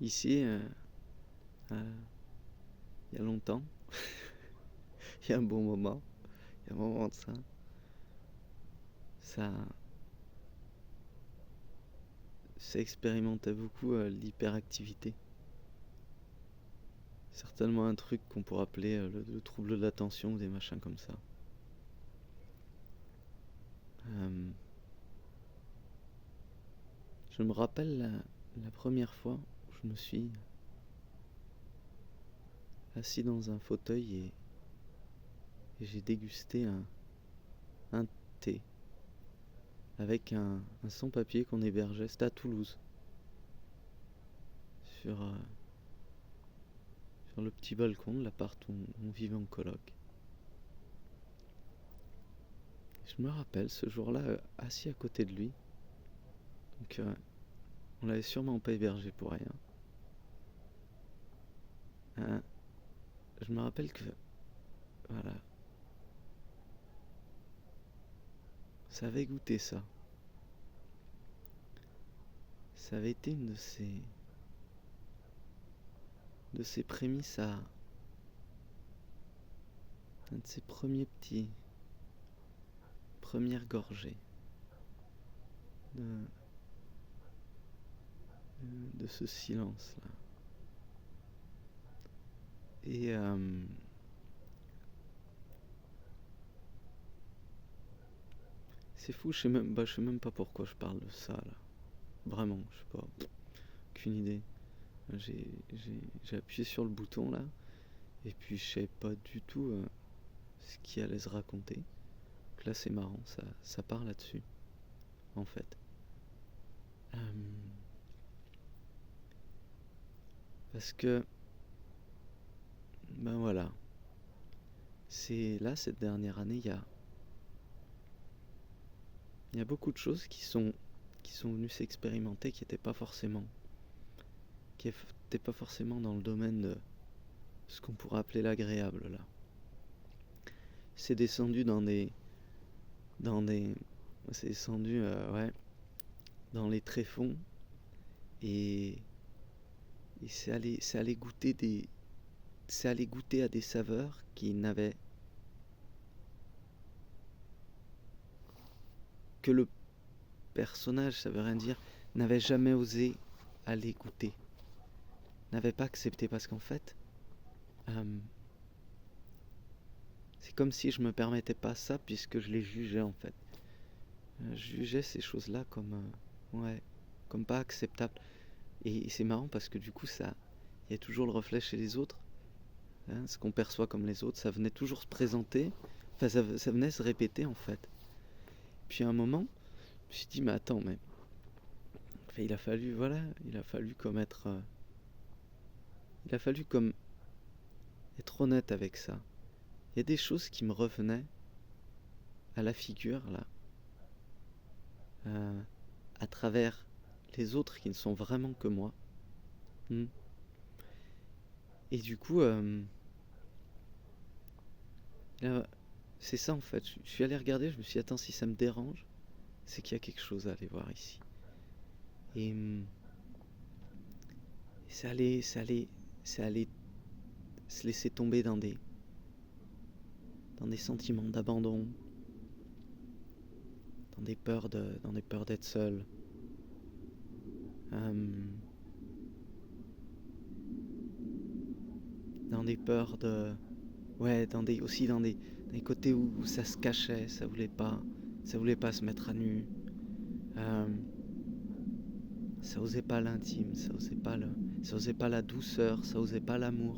Ici, il y a longtemps, il y a un bon moment, il y a un moment de ça expérimentait beaucoup l'hyperactivité. Certainement un truc qu'on pourrait appeler le trouble de l'attention ou des machins comme ça. Je me rappelle la première fois où je me suis assis dans un fauteuil et j'ai dégusté un thé avec un sans-papier qu'on hébergeait. C'était à Toulouse, sur le petit balcon de l'appart où on vivait en coloc. Je me rappelle ce jour-là, assis à côté de lui. Donc on l'avait sûrement pas hébergé pour rien. Je me rappelle que, voilà, ça avait goûté ça. Ça avait été une de ses prémices un de ses premières gorgées de ce silence-là. Et c'est fou, je sais même pas pourquoi je parle de ça là. Vraiment, je sais pas, aucune idée. J'ai appuyé sur le bouton là, et puis je savais pas du tout ce qui allait se raconter. Donc là c'est marrant, ça part là-dessus, en fait. Parce que, ben voilà, c'est là cette dernière année, il y a beaucoup de choses qui sont venues s'expérimenter, qui n'étaient pas forcément dans le domaine de ce qu'on pourrait appeler l'agréable là. C'est descendu c'est descendu dans les tréfonds et c'est allé goûter à des saveurs qui n'avaient que le personnage, ça veut rien dire, n'avait jamais osé aller goûter, n'avait pas accepté, parce qu'en fait c'est comme si je me permettais pas ça puisque je les jugeais en fait. Je jugeais ces choses-là comme pas acceptables. Et c'est marrant parce que du coup il y a toujours le reflet chez les autres. Hein, ce qu'on perçoit comme les autres, ça venait toujours se présenter. Enfin, ça venait se répéter en fait. Puis à un moment, je me suis dit mais attends, mais enfin, il a fallu comme être honnête avec ça. Il y a des choses qui me revenaient à la figure là, à travers les autres qui ne sont vraiment que moi. Et du coup, là, c'est ça en fait. Je suis allé regarder, je me suis dit, attends, si ça me dérange, c'est qu'il y a quelque chose à aller voir ici. Et c'est allé se laisser tomber dans des sentiments d'abandon, dans des peurs d'être seul. Dans des peurs aussi dans des côtés où ça se cachait, ça voulait pas se mettre à nu. Ça osait pas l'intime, ça osait pas la douceur, ça osait pas l'amour.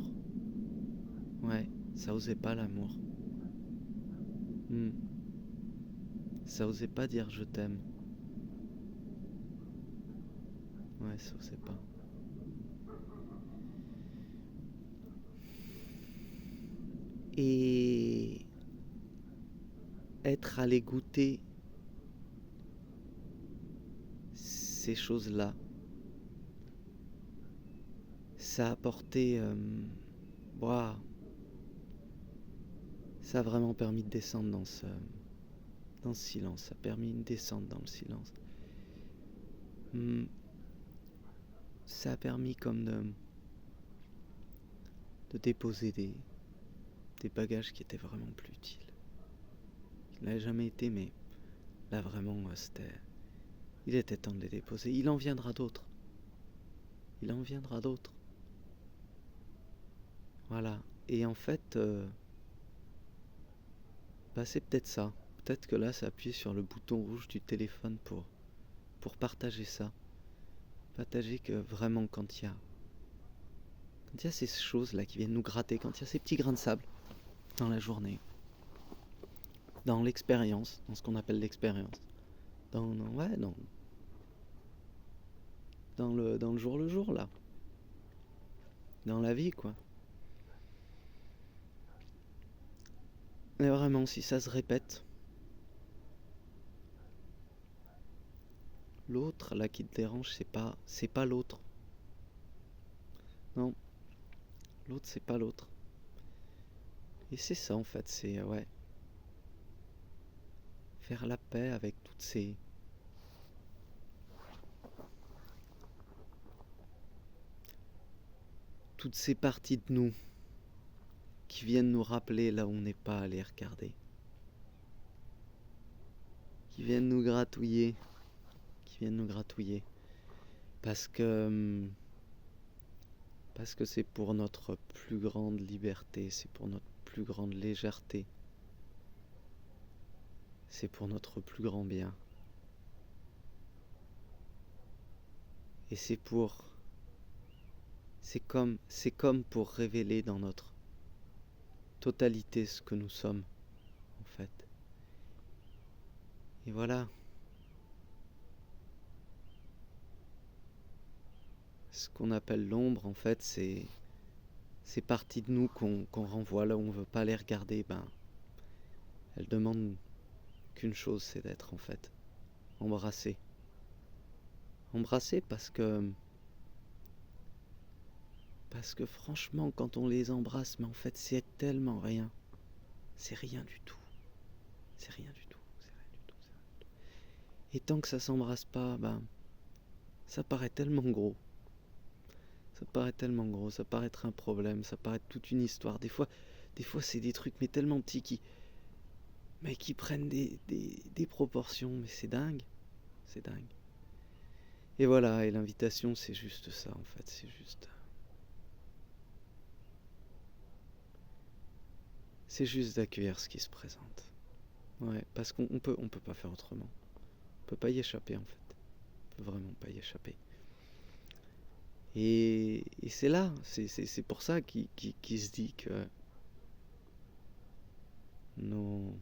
Ouais, ça osait pas l'amour. Ça osait pas dire je t'aime. Ouais, ça osait pas. Et être allé goûter ces choses-là, ça a apporté ça a vraiment permis de descendre dans ce silence. Ça a permis une descente dans le silence. ça a permis comme de déposer des bagages qui étaient vraiment plus utiles. Il n'a jamais été, mais là vraiment, il était temps de les déposer. Il en viendra d'autres. Il en viendra d'autres. Voilà. Et en fait, c'est peut-être ça. Peut-être que là, c'est appuyer sur le bouton rouge du téléphone pour partager ça. Partager que vraiment quand il y a ces choses-là qui viennent nous gratter, quand il y a ces petits grains de sable dans la journée, dans l'expérience, dans ce qu'on appelle l'expérience, dans le jour le jour, là. Dans la vie, quoi. Mais vraiment, si ça se répète, l'autre, là, qui te dérange, c'est pas l'autre. Non. L'autre, c'est pas l'autre. Et c'est ça, en fait, c'est, faire la paix avec toutes ces parties de nous qui viennent nous rappeler là où on n'est pas allé regarder, qui viennent nous gratouiller, parce que c'est pour notre plus grande liberté, c'est pour notre plus grande légèreté, c'est pour notre plus grand bien. Et c'est comme pour révéler dans notre totalité ce que nous sommes, en fait. Et voilà. Ce qu'on appelle l'ombre, en fait, c'est ces parties de nous qu'on renvoie là où on veut pas les regarder, elles demandent qu'une chose, c'est d'être, en fait, embrassées. Embrassées parce que franchement, quand on les embrasse, mais en fait, c'est tellement rien. C'est rien du tout. C'est rien du tout. C'est rien du tout. Et tant que ça s'embrasse pas, ça paraît tellement gros. Ça paraît tellement gros, ça paraît être un problème, ça paraît être toute une histoire. Des fois c'est des trucs mais tellement petits qui prennent des proportions, mais c'est dingue. C'est dingue. Et voilà, et l'invitation, c'est juste ça, en fait. C'est juste d'accueillir ce qui se présente. Ouais, parce qu'on peut pas faire autrement. On peut pas y échapper, en fait. On peut vraiment pas y échapper. Et c'est là, c'est pour ça qu'il se dit que nos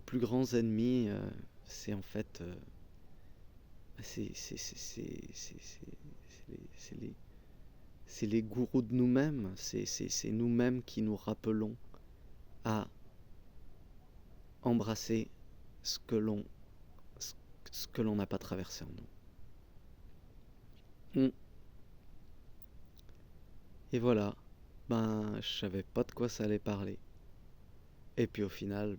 plus grands ennemis, c'est en fait, c'est les gourous de nous-mêmes, c'est nous-mêmes qui nous rappelons à embrasser ce que l'on n'a pas traversé en nous. Et voilà, je savais pas de quoi ça allait parler. Et puis au final,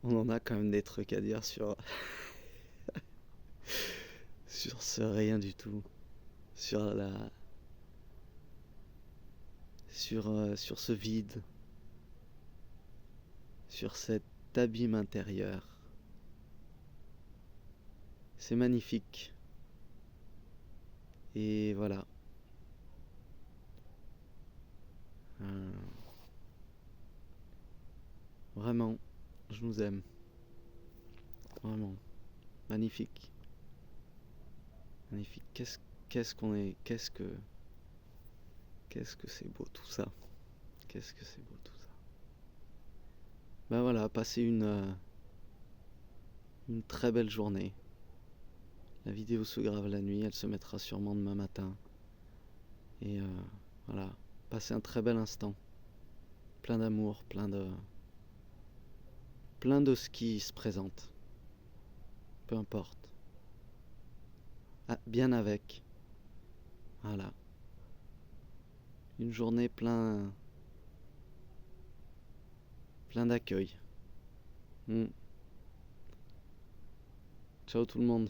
on en a quand même des trucs à dire sur ce rien du tout, sur ce vide, sur cet abîme intérieur. C'est magnifique. Et voilà. Vraiment, je nous aime. Vraiment. Magnifique. Magnifique. Qu'est-ce qu'on est. Qu'est-ce que c'est beau tout ça. Qu'est-ce que c'est beau tout ça. Voilà, passez une très belle journée. La vidéo se grave la nuit, elle se mettra sûrement demain matin. Et voilà, passez un très bel instant. Plein d'amour, plein de ce qui se présente. Peu importe. Ah, bien avec. Voilà. Une journée plein d'accueil. Ciao tout le monde.